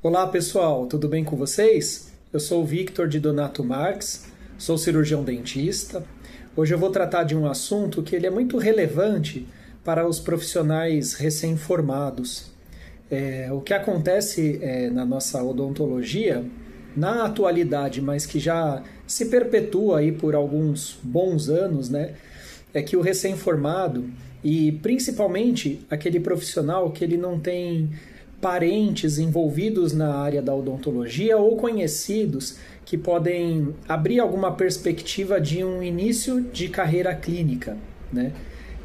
Olá pessoal, tudo bem com vocês? Eu sou o Victor de Donato Marques, sou cirurgião dentista. Hoje eu vou tratar de um assunto que ele é muito relevante para os profissionais recém-formados. O que acontece na nossa odontologia, na atualidade, mas que já se perpetua aí por alguns bons anos, né? É que o recém-formado, e principalmente aquele profissional que ele não tem parentes envolvidos na área da odontologia ou conhecidos que podem abrir alguma perspectiva de um início de carreira clínica, né?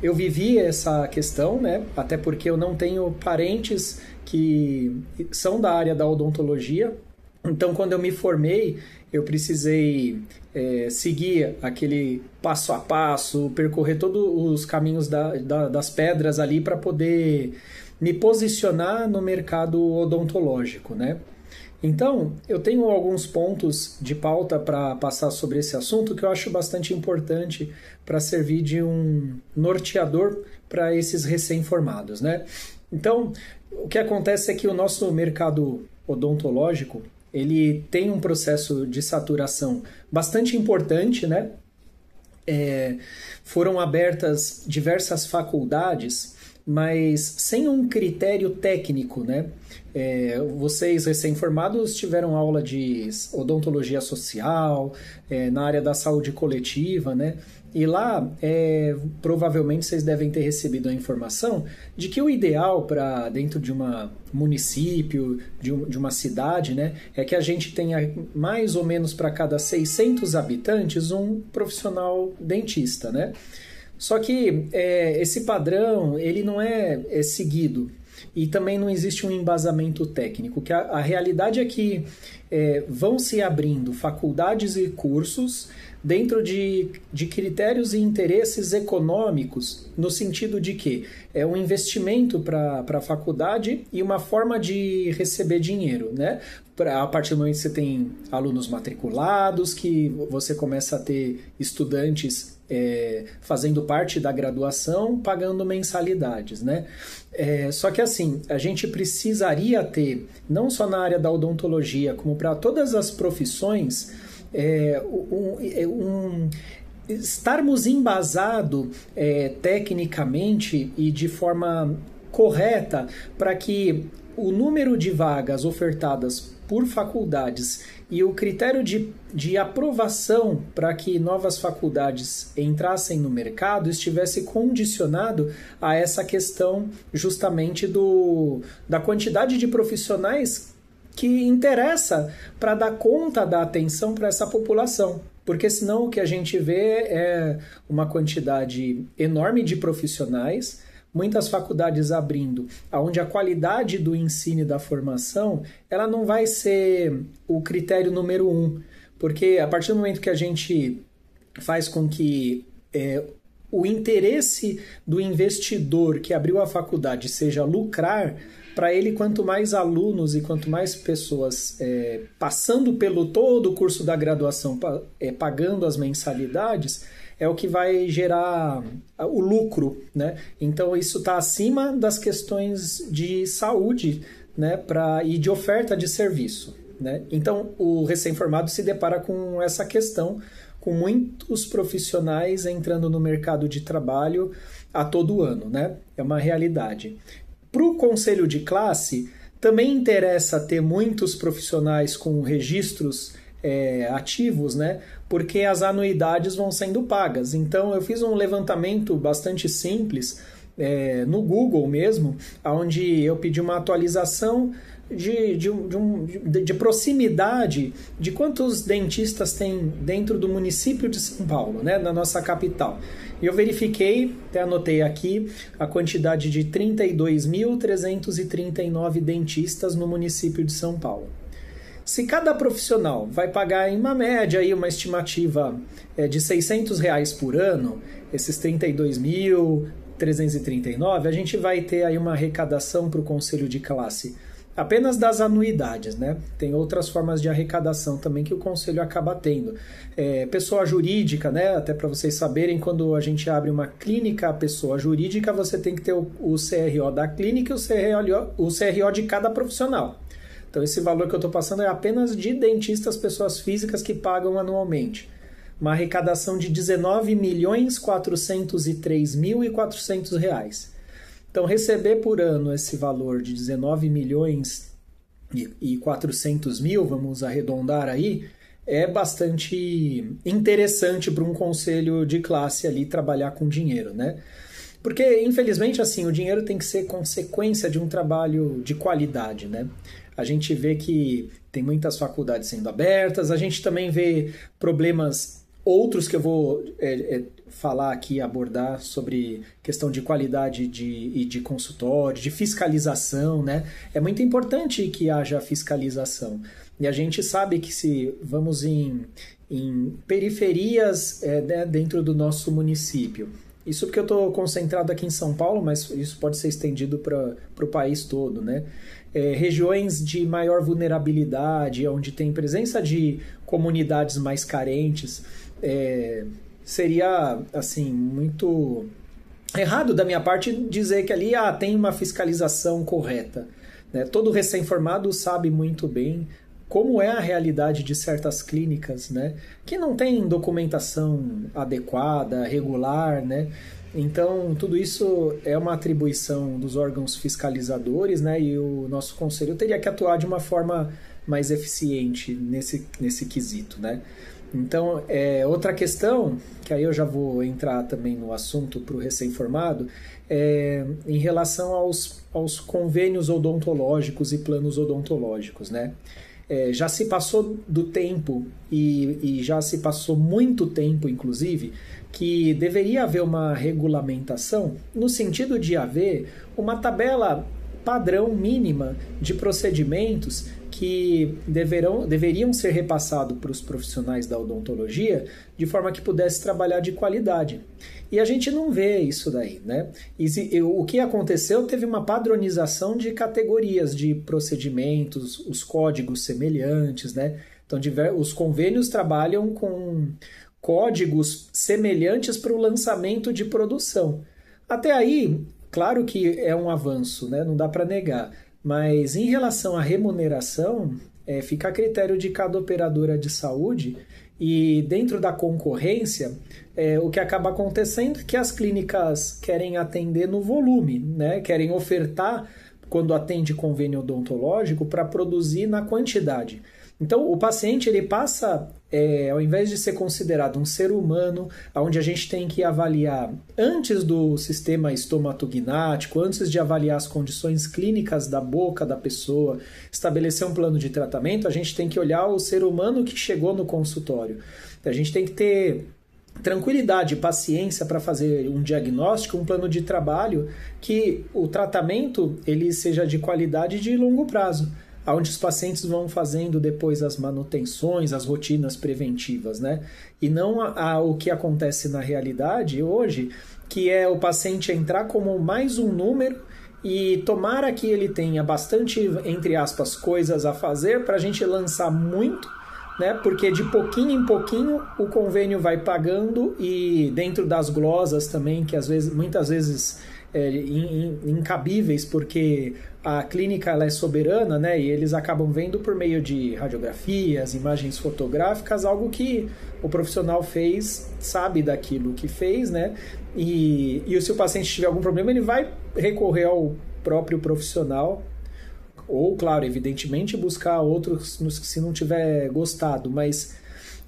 Eu vivi essa questão, né? Até porque eu não tenho parentes que são da área da odontologia. Então, quando eu me formei, eu precisei seguir aquele passo a passo, percorrer todos os caminhos das pedras ali para poder me posicionar no mercado odontológico, né? Então, eu tenho alguns pontos de pauta para passar sobre esse assunto que eu acho bastante importante para servir de um norteador para esses recém-formados, né? Então, o que acontece é que o nosso mercado odontológico, ele tem um processo de saturação bastante importante, né? Foram abertas diversas faculdades, mas sem um critério técnico, né? Vocês recém-formados tiveram aula de odontologia social, na área da saúde coletiva, né? E lá, provavelmente vocês devem ter recebido a informação de que o ideal para dentro de um município, de uma cidade, né, é que a gente tenha mais ou menos para cada 600 habitantes um profissional dentista, né? Só que esse padrão ele não é seguido e também não existe um embasamento técnico. Que a realidade é que vão se abrindo faculdades e cursos dentro de critérios e interesses econômicos, no sentido de que é um investimento para a faculdade e uma forma de receber dinheiro, né? A partir do momento que você tem alunos matriculados, que você começa a ter estudantes fazendo parte da graduação, pagando mensalidades, né? Só que assim, a gente precisaria ter, não só na área da odontologia, como para todas as profissões, estarmos embasados tecnicamente e de forma correta para que o número de vagas ofertadas por faculdades e o critério de aprovação para que novas faculdades entrassem no mercado estivesse condicionado a essa questão justamente da quantidade de profissionais que interessa para dar conta da atenção para essa população. Porque senão o que a gente vê é uma quantidade enorme de profissionais, muitas faculdades abrindo, onde a qualidade do ensino e da formação ela não vai ser o critério número 1, porque a partir do momento que a gente faz com que o interesse do investidor que abriu a faculdade seja lucrar, para ele, quanto mais alunos e quanto mais pessoas passando pelo todo o curso da graduação, pagando as mensalidades, é o que vai gerar o lucro, né? Então, isso está acima das questões de saúde, né? E de oferta de serviço, né? Então, o recém-formado se depara com essa questão, com muitos profissionais entrando no mercado de trabalho a todo ano, né? É uma realidade. Para o conselho de classe, também interessa ter muitos profissionais com registros ativos, né? Porque as anuidades vão sendo pagas. Então, eu fiz um levantamento bastante simples no Google mesmo, onde eu pedi uma atualização de proximidade de quantos dentistas tem dentro do município de São Paulo, né, na nossa capital. E eu verifiquei, até anotei aqui, a quantidade de 32.339 dentistas no município de São Paulo. Se cada profissional vai pagar em uma média, aí, uma estimativa de R$600 por ano, esses 32.339, a gente vai ter aí uma arrecadação para o conselho de classe apenas das anuidades, né? Tem outras formas de arrecadação também que o conselho acaba tendo. Pessoa jurídica, né? Até para vocês saberem, quando a gente abre uma clínica, a pessoa jurídica, você tem que ter o CRO da clínica e o CRO de cada profissional. Então esse valor que eu estou passando é apenas de dentistas, pessoas físicas que pagam anualmente. Uma arrecadação de R$ 19.403.400. Então receber por ano esse valor de 19.400.000, vamos arredondar aí, é bastante interessante para um conselho de classe ali trabalhar com dinheiro, né? Porque, infelizmente, assim, o dinheiro tem que ser consequência de um trabalho de qualidade, né? A gente vê que tem muitas faculdades sendo abertas, a gente também vê problemas outros que eu vou falar aqui, abordar sobre questão de qualidade de consultório, de fiscalização, né? É muito importante que haja fiscalização. E a gente sabe que se vamos em periferias né, dentro do nosso município, isso porque eu estou concentrado aqui em São Paulo, mas isso pode ser estendido para o país todo, né? Regiões de maior vulnerabilidade, onde tem presença de comunidades mais carentes, seria assim muito errado da minha parte dizer que ali tem uma fiscalização correta, né? Todo recém-formado sabe muito bem como é a realidade de certas clínicas, né, que não tem documentação adequada, regular, né? Então, tudo isso é uma atribuição dos órgãos fiscalizadores, né, e o nosso conselho teria que atuar de uma forma mais eficiente nesse quesito, né? Então, outra questão, que aí eu já vou entrar também no assunto para o recém-formado, em relação aos convênios odontológicos e planos odontológicos, né? Já se passou do tempo e já se passou muito tempo, inclusive, que deveria haver uma regulamentação no sentido de haver uma tabela padrão mínima de procedimentos que deveriam ser repassados para os profissionais da odontologia de forma que pudesse trabalhar de qualidade. E a gente não vê isso daí, né? O que aconteceu, teve uma padronização de categorias de procedimentos, os códigos semelhantes, né? Então, os convênios trabalham com códigos semelhantes para o lançamento de produção. Até aí, claro que é um avanço, né? Não dá para negar. Mas em relação à remuneração, fica a critério de cada operadora de saúde e dentro da concorrência, o que acaba acontecendo é que as clínicas querem atender no volume, né? Querem ofertar, quando atende convênio odontológico, para produzir na quantidade. Então, o paciente ele passa, ao invés de ser considerado um ser humano, onde a gente tem que avaliar antes do sistema estomatognático, antes de avaliar as condições clínicas da boca da pessoa, estabelecer um plano de tratamento, a gente tem que olhar o ser humano que chegou no consultório. A gente tem que ter tranquilidade, paciência para fazer um diagnóstico, um plano de trabalho, que o tratamento ele seja de qualidade e de longo prazo, onde os pacientes vão fazendo depois as manutenções, as rotinas preventivas, né? E não o que acontece na realidade hoje, que é o paciente entrar como mais um número e tomara que ele tenha bastante, entre aspas, coisas a fazer para a gente lançar muito, né? Porque de pouquinho em pouquinho o convênio vai pagando e dentro das glosas também, que muitas vezes incabíveis, porque a clínica ela é soberana, né? E eles acabam vendo por meio de radiografias, imagens fotográficas, algo que o profissional fez, sabe daquilo que fez, né? E se o paciente tiver algum problema, ele vai recorrer ao próprio profissional ou, claro, evidentemente, buscar outros se não tiver gostado, mas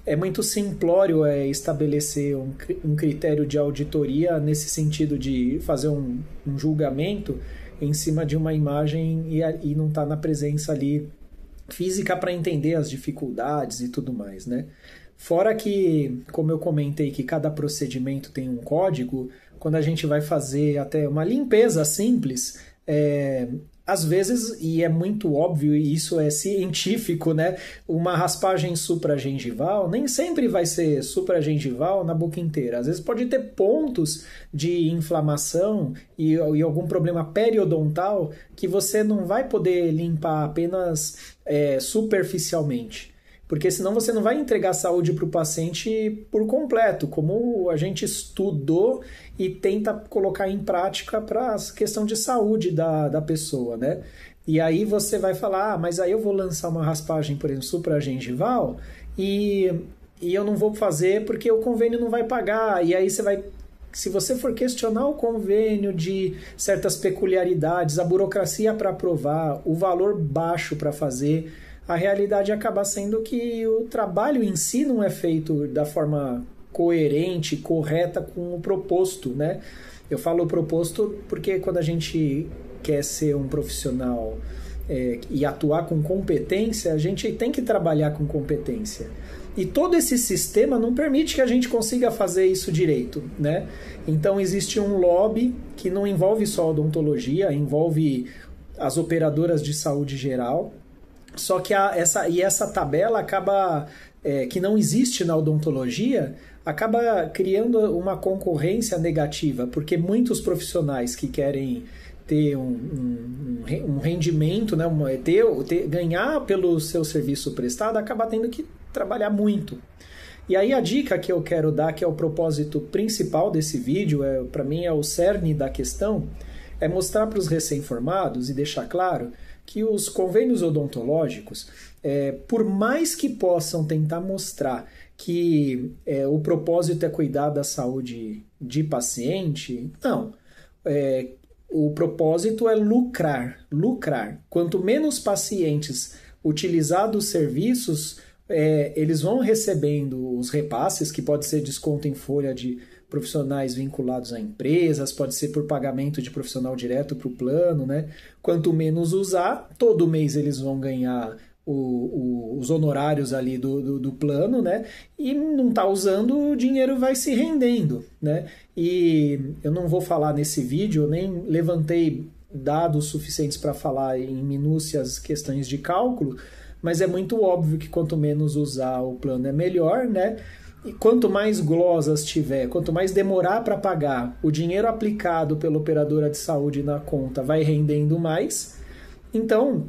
é muito simplório estabelecer um critério de auditoria nesse sentido de fazer um julgamento em cima de uma imagem e não estar na presença ali física para entender as dificuldades e tudo mais, né? Fora que, como eu comentei, que cada procedimento tem um código, quando a gente vai fazer até uma limpeza simples, às vezes, e é muito óbvio, e isso é científico, né? Uma raspagem supragengival nem sempre vai ser supragengival na boca inteira. Às vezes pode ter pontos de inflamação e algum problema periodontal que você não vai poder limpar apenas superficialmente. Porque senão você não vai entregar saúde para o paciente por completo, como a gente estudou e tenta colocar em prática para a questão de saúde da pessoa, né? E aí você vai falar, mas aí eu vou lançar uma raspagem, por exemplo, supragengival e eu não vou fazer porque o convênio não vai pagar. E aí você vai, se você for questionar o convênio de certas peculiaridades, a burocracia para aprovar, o valor baixo para fazer, a realidade acaba sendo que o trabalho em si não é feito da forma coerente, correta com o proposto, né? Eu falo proposto porque quando a gente quer ser um profissional e atuar com competência, a gente tem que trabalhar com competência. E todo esse sistema não permite que a gente consiga fazer isso direito, né? Então existe um lobby que não envolve só a odontologia, envolve as operadoras de saúde geral. Só que essa tabela acaba, que não existe na odontologia, acaba criando uma concorrência negativa, porque muitos profissionais que querem ter um rendimento, né, ganhar pelo seu serviço prestado, acaba tendo que trabalhar muito. E aí a dica que eu quero dar, que é o propósito principal desse vídeo, para mim é o cerne da questão, é mostrar para os recém-formados e deixar claro que os convênios odontológicos, por mais que possam tentar mostrar que o propósito é cuidar da saúde de paciente, não. O propósito é lucrar. Quanto menos pacientes utilizar dos serviços, eles vão recebendo os repasses, que pode ser desconto em folha de profissionais vinculados a empresas, pode ser por pagamento de profissional direto para o plano, né? Quanto menos usar, todo mês eles vão ganhar os honorários ali do plano, né? E não está usando, o dinheiro vai se rendendo, né? E eu não vou falar nesse vídeo, eu nem levantei dados suficientes para falar em minúcias questões de cálculo, mas é muito óbvio que quanto menos usar o plano é melhor, né? E quanto mais glosas tiver, quanto mais demorar para pagar, o dinheiro aplicado pela operadora de saúde na conta vai rendendo mais. Então,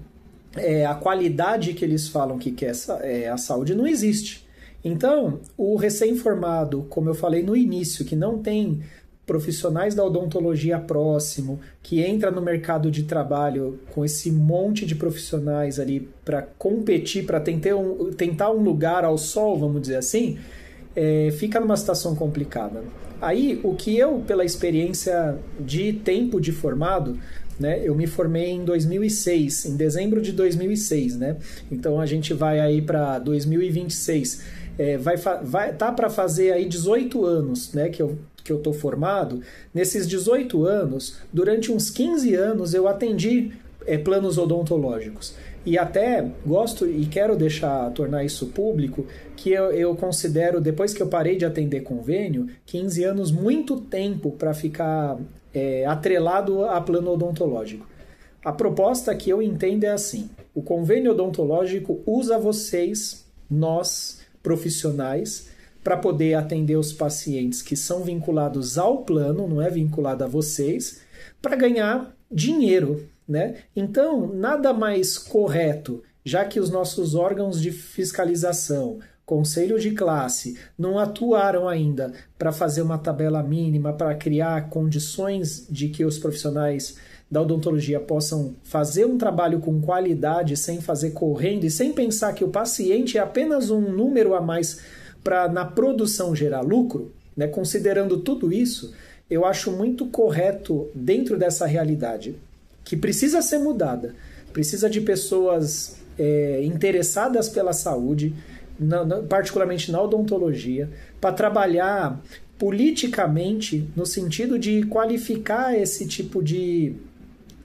a qualidade que eles falam que quer a saúde não existe. Então, o recém-formado, como eu falei no início, que não tem profissionais da odontologia próximo, que entra no mercado de trabalho com esse monte de profissionais ali para competir, para tentar um lugar ao sol, vamos dizer assim, fica numa situação complicada. Aí, o que eu, pela experiência de tempo de formado, né, eu me formei em 2006, em dezembro de 2006, né? Então a gente vai aí para 2026, tá para fazer aí 18 anos, né, que eu estou formado. Nesses 18 anos, durante uns 15 anos eu atendi planos odontológicos. E até gosto e quero tornar isso público, que eu considero, depois que eu parei de atender convênio, 15 anos muito tempo para ficar atrelado a plano odontológico. A proposta que eu entendo é assim: o convênio odontológico usa vocês, nós, profissionais, para poder atender os pacientes que são vinculados ao plano, não é vinculado a vocês, para ganhar dinheiro, né? Então, nada mais correto, já que os nossos órgãos de fiscalização, conselho de classe, não atuaram ainda para fazer uma tabela mínima, para criar condições de que os profissionais da odontologia possam fazer um trabalho com qualidade, sem fazer correndo e sem pensar que o paciente é apenas um número a mais para na produção gerar lucro, né? Considerando tudo isso, eu acho muito correto dentro dessa realidade, que precisa ser mudada, precisa de pessoas interessadas pela saúde, particularmente na odontologia, para trabalhar politicamente no sentido de qualificar esse tipo de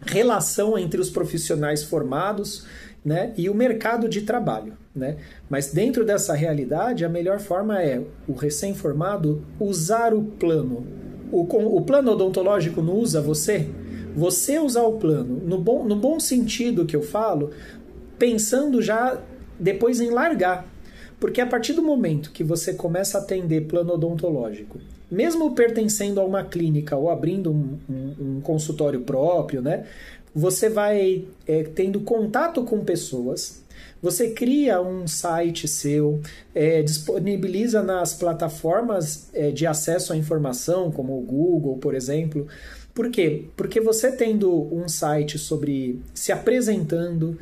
relação entre os profissionais formados, né, e o mercado de trabalho, né? Mas dentro dessa realidade, a melhor forma é o recém-formado usar o plano. O plano odontológico não usa você? Você usar o plano, no bom sentido que eu falo, pensando já depois em largar. Porque a partir do momento que você começa a atender plano odontológico, mesmo pertencendo a uma clínica ou abrindo um consultório próprio, né, você vai tendo contato com pessoas, você cria um site seu, disponibiliza nas plataformas de acesso à informação, como o Google, por exemplo, Por quê? Porque você tendo um site sobre se apresentando,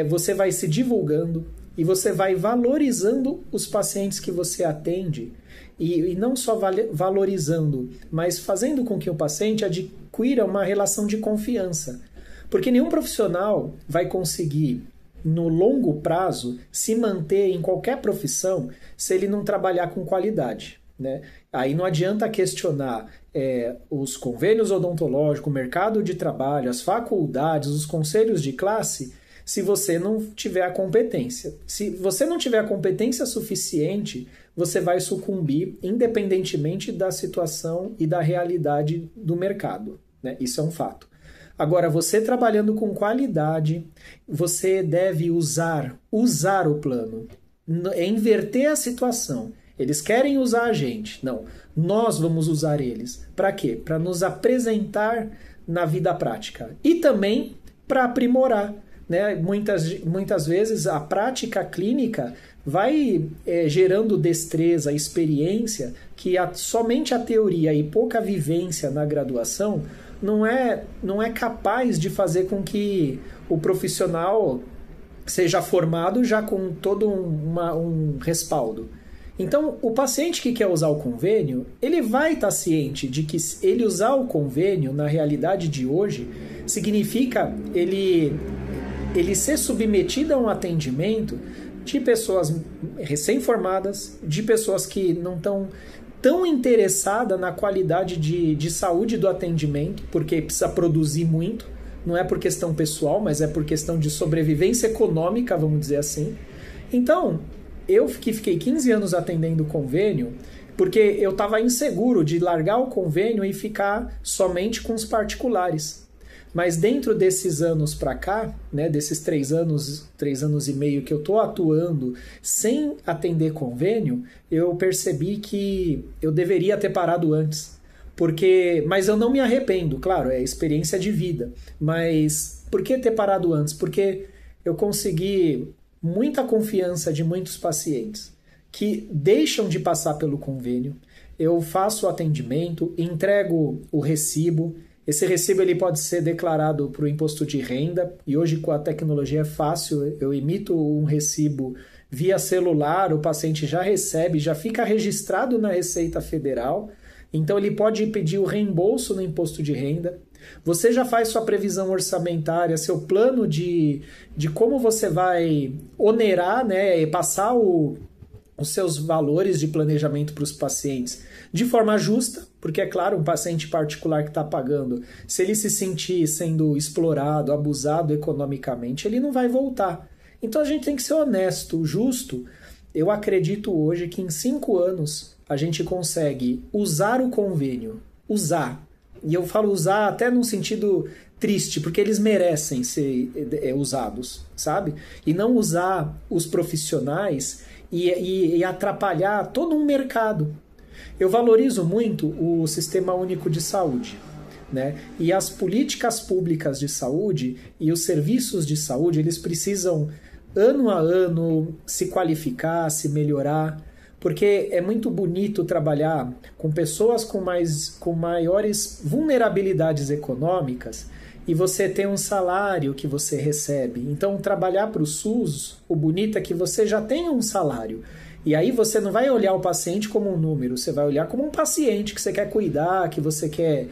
você vai se divulgando e você vai valorizando os pacientes que você atende e não só valorizando, mas fazendo com que o paciente adquira uma relação de confiança. Porque nenhum profissional vai conseguir, no longo prazo, se manter em qualquer profissão se ele não trabalhar com qualidade, né? Aí não adianta questionar os convênios odontológicos, o mercado de trabalho, as faculdades, os conselhos de classe, se você não tiver a competência. Se você não tiver a competência suficiente, você vai sucumbir independentemente da situação e da realidade do mercado, né? Isso é um fato. Agora, você trabalhando com qualidade, você deve usar o plano, inverter a situação. Eles querem usar a gente. Não, nós vamos usar eles. Para quê? Para nos apresentar na vida prática. E também para aprimorar, né? Muitas vezes a prática clínica vai gerando destreza, experiência, que somente a teoria e pouca vivência na graduação não é capaz de fazer com que o profissional seja formado já com todo um respaldo. Então, o paciente que quer usar o convênio, ele vai estar ciente de que ele usar o convênio, na realidade de hoje, significa ele ser submetido a um atendimento de pessoas recém-formadas, de pessoas que não estão tão interessadas na qualidade de saúde do atendimento, porque precisa produzir muito, não é por questão pessoal, mas é por questão de sobrevivência econômica, vamos dizer assim. Então, eu que fiquei 15 anos atendendo convênio, porque eu estava inseguro de largar o convênio e ficar somente com os particulares. Mas dentro desses anos para cá, né, desses 3 anos e meio que eu estou atuando sem atender convênio, eu percebi que eu deveria ter parado antes. Mas eu não me arrependo, claro, é experiência de vida. Mas por que ter parado antes? Porque eu consegui muita confiança de muitos pacientes que deixam de passar pelo convênio. Eu faço o atendimento, entrego o recibo. Esse recibo ele pode ser declarado para o imposto de renda, e hoje com a tecnologia é fácil, eu emito um recibo via celular, o paciente já recebe, já fica registrado na Receita Federal, então ele pode pedir o reembolso no imposto de renda. Você já faz sua previsão orçamentária, seu plano de como você vai onerar, né, e passar os seus valores de planejamento para os pacientes de forma justa, porque, é claro, um paciente particular que está pagando, se ele se sentir sendo explorado, abusado economicamente, ele não vai voltar. Então a gente tem que ser honesto, justo. Eu acredito hoje que em 5 anos a gente consegue usar o convênio, e eu falo usar até num sentido triste, porque eles merecem ser usados, sabe? E não usar os profissionais e atrapalhar todo um mercado. Eu valorizo muito o Sistema Único de Saúde, né? E as políticas públicas de saúde e os serviços de saúde, eles precisam, ano a ano, se qualificar, se melhorar, porque é muito bonito trabalhar com pessoas com maiores vulnerabilidades econômicas e você tem um salário que você recebe. Então, trabalhar para o SUS, o bonito é que você já tem um salário. E aí você não vai olhar o paciente como um número, você vai olhar como um paciente que você quer cuidar, que você quer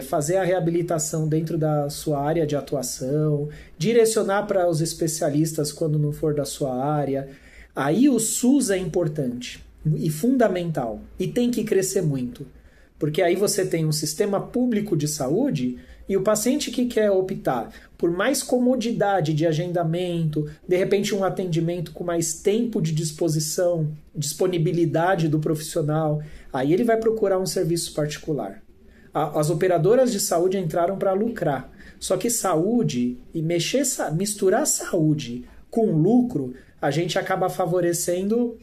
fazer a reabilitação dentro da sua área de atuação, direcionar para os especialistas quando não for da sua área. Aí o SUS é importante e fundamental e tem que crescer muito, porque aí você tem um sistema público de saúde e o paciente que quer optar por mais comodidade de agendamento, de repente um atendimento com mais tempo de disposição, disponibilidade do profissional, aí ele vai procurar um serviço particular. As operadoras de saúde entraram para lucrar, só que saúde e misturar saúde com lucro, a gente acaba favorecendo,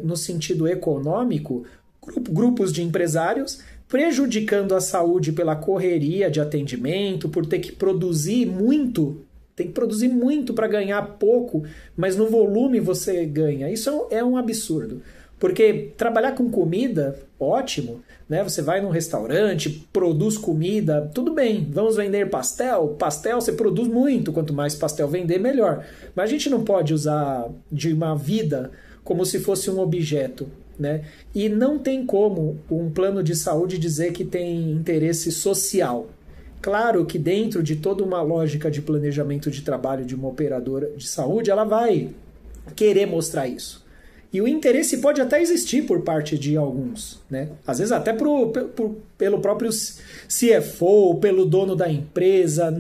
no sentido econômico, grupos de empresários, prejudicando a saúde pela correria de atendimento, por ter que produzir muito. Tem que produzir muito para ganhar pouco, mas no volume você ganha. Isso é um absurdo. Porque trabalhar com comida, ótimo, né? Você vai num restaurante, produz comida, tudo bem, vamos vender pastel? Pastel você produz muito, quanto mais pastel vender, melhor. Mas a gente não pode usar de uma vida como se fosse um objeto, né? E não tem como um plano de saúde dizer que tem interesse social. Claro que dentro de toda uma lógica de planejamento de trabalho de uma operadora de saúde, ela vai querer mostrar isso. E o interesse pode até existir por parte de alguns, né? Às vezes até pelo próprio CFO, pelo dono da empresa,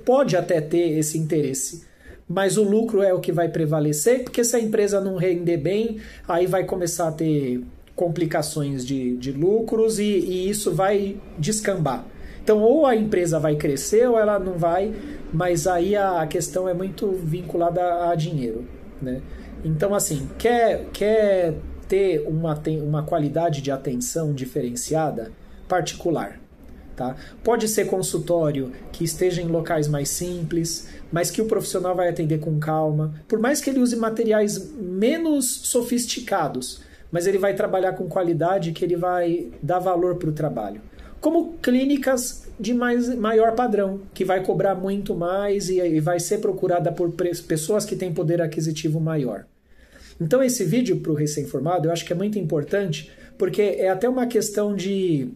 pode até ter esse interesse. Mas o lucro é o que vai prevalecer, porque se a empresa não render bem, aí vai começar a ter complicações de lucros e isso vai descambar. Então, ou a empresa vai crescer ou ela não vai, mas aí a questão é muito vinculada a dinheiro, né? Então, assim, quer ter uma qualidade de atenção diferenciada? Particular. Tá? Pode ser consultório que esteja em locais mais simples, mas que o profissional vai atender com calma. Por mais que ele use materiais menos sofisticados, mas ele vai trabalhar com qualidade que ele vai dar valor para o trabalho. Como clínicas de maior padrão, que vai cobrar muito mais e vai ser procurada por pessoas que têm poder aquisitivo maior. Então esse vídeo para o recém-formado eu acho que é muito importante, porque é até uma questão de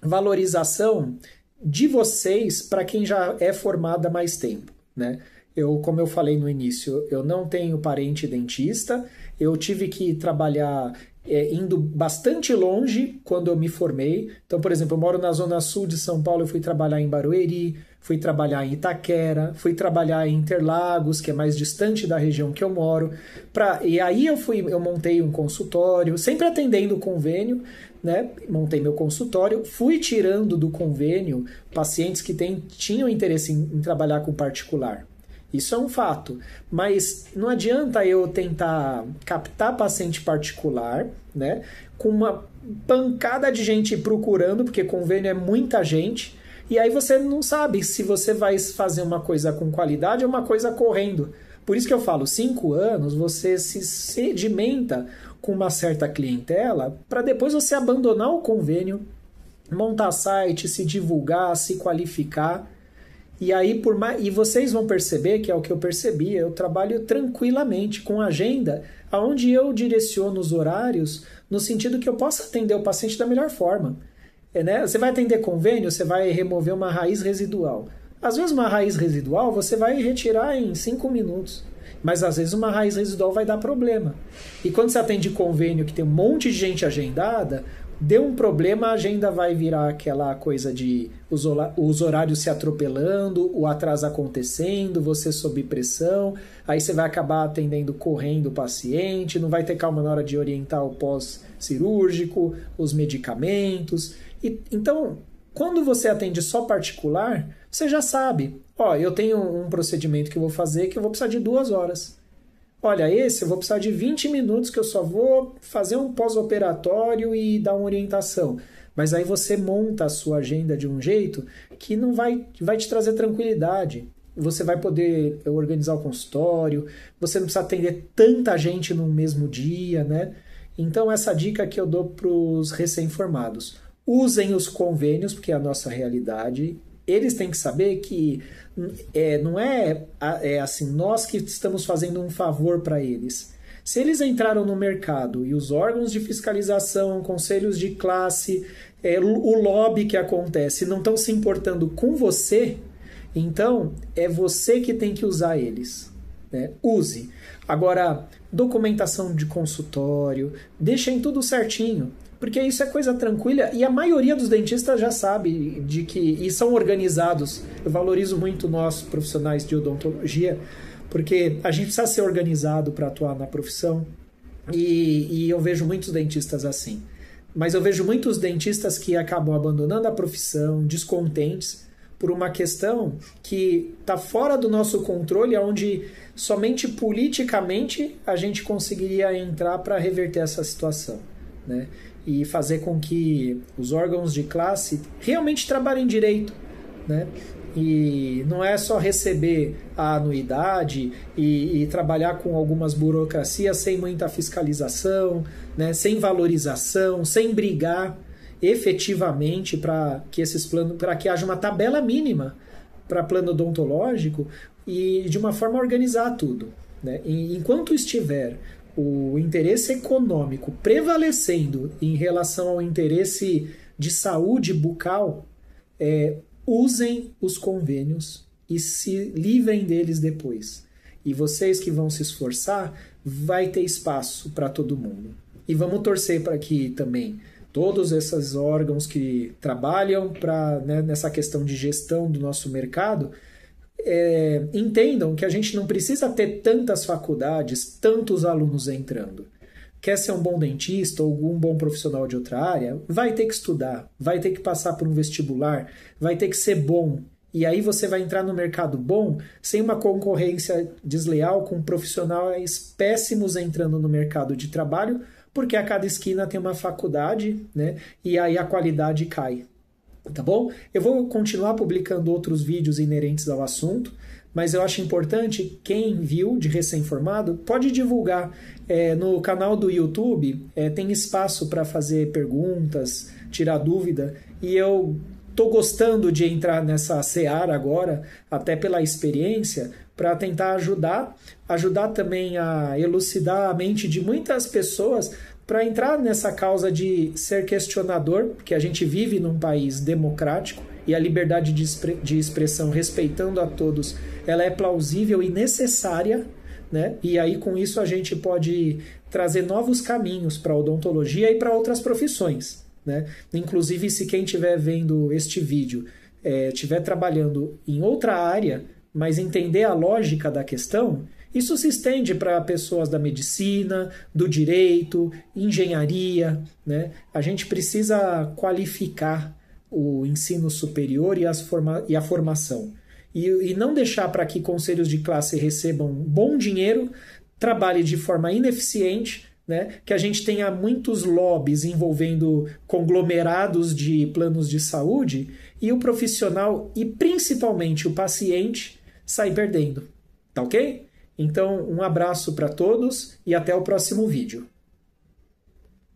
valorização de vocês para quem já é formado há mais tempo, né? Como eu falei no início, eu não tenho parente dentista, eu tive que trabalhar indo bastante longe quando eu me formei. Então, por exemplo, eu moro na zona sul de São Paulo, eu fui trabalhar em Barueri, fui trabalhar em Itaquera, fui trabalhar em Interlagos, que é mais distante da região que eu moro. E aí eu montei um consultório, sempre atendendo o convênio, né? Montei meu consultório, fui tirando do convênio pacientes que tinham interesse em trabalhar com particular. Isso é um fato, mas não adianta eu tentar captar paciente particular, né, com uma pancada de gente procurando, porque convênio é muita gente, e aí você não sabe se você vai fazer uma coisa com qualidade ou uma coisa correndo. Por isso que eu falo, 5 anos você se sedimenta com uma certa clientela para depois você abandonar o convênio, montar site, se divulgar, se qualificar. E aí, e vocês vão perceber, que é o que eu percebi, eu trabalho tranquilamente com agenda, onde eu direciono os horários no sentido que eu possa atender o paciente da melhor forma. Né? Você vai atender convênio, você vai remover uma raiz residual. Às vezes uma raiz residual você vai retirar em 5 minutos, mas às vezes uma raiz residual vai dar problema. E quando você atende convênio que tem um monte de gente agendada, deu um problema, a agenda vai virar aquela coisa de os horários se atropelando, o atraso acontecendo, você sob pressão, aí você vai acabar atendendo correndo o paciente, não vai ter calma na hora de orientar o pós-cirúrgico, os medicamentos. Então, quando você atende só particular, você já sabe, eu tenho um procedimento que eu vou fazer que eu vou precisar de 2 horas. Olha, esse eu vou precisar de 20 minutos que eu só vou fazer um pós-operatório e dar uma orientação. Mas aí você monta a sua agenda de um jeito que não vai te trazer tranquilidade. Você vai poder organizar o consultório, você não precisa atender tanta gente no mesmo dia, né? Então essa dica que eu dou para os recém-formados. Usem os convênios, porque é a nossa realidade. Eles têm que saber que não é assim, nós que estamos fazendo um favor para eles. Se eles entraram no mercado e os órgãos de fiscalização, conselhos de classe, o lobby que acontece, não estão se importando com você, então é você que tem que usar eles. Né? Use. Agora, documentação de consultório, deixem tudo certinho. Porque isso é coisa tranquila e a maioria dos dentistas já sabe e são organizados. Eu valorizo muito nós, profissionais de odontologia, porque a gente precisa ser organizado para atuar na profissão e eu vejo muitos dentistas assim. Mas eu vejo muitos dentistas que acabam abandonando a profissão, descontentes, por uma questão que está fora do nosso controle, onde somente politicamente a gente conseguiria entrar para reverter essa situação, né? E fazer com que os órgãos de classe realmente trabalhem direito, né? E não é só receber a anuidade e trabalhar com algumas burocracias sem muita fiscalização, né, sem valorização, sem brigar efetivamente para que esses planos, para que haja uma tabela mínima para plano odontológico e de uma forma organizar tudo, né? E enquanto estiver o interesse econômico prevalecendo em relação ao interesse de saúde bucal, usem os convênios e se livrem deles depois. E vocês que vão se esforçar, vai ter espaço para todo mundo. E vamos torcer para que também todos esses órgãos que trabalham nessa questão de gestão do nosso mercado entendam que a gente não precisa ter tantas faculdades, tantos alunos entrando. Quer ser um bom dentista ou algum bom profissional de outra área? Vai ter que estudar, vai ter que passar por um vestibular, vai ter que ser bom. E aí você vai entrar no mercado bom, sem uma concorrência desleal, com profissionais péssimos entrando no mercado de trabalho, porque a cada esquina tem uma faculdade, né? E aí a qualidade cai. Tá bom? Eu vou continuar publicando outros vídeos inerentes ao assunto, mas eu acho importante, quem viu de recém-formado, pode divulgar. No canal do YouTube tem espaço para fazer perguntas, tirar dúvida, e eu estou gostando de entrar nessa seara agora, até pela experiência, para tentar ajudar também a elucidar a mente de muitas pessoas para entrar nessa causa de ser questionador, porque a gente vive num país democrático e a liberdade de expressão, respeitando a todos, ela é plausível e necessária, né? E aí com isso a gente pode trazer novos caminhos para a odontologia e para outras profissões, né? Inclusive, se quem estiver vendo este vídeo estiver trabalhando em outra área, mas entender a lógica da questão, isso se estende para pessoas da medicina, do direito, engenharia, né? A gente precisa qualificar o ensino superior e a formação. E não deixar para que conselhos de classe recebam bom dinheiro, trabalhe de forma ineficiente, né? Que a gente tenha muitos lobbies envolvendo conglomerados de planos de saúde e o profissional e principalmente o paciente sair perdendo. Tá ok? Então, um abraço para todos e até o próximo vídeo.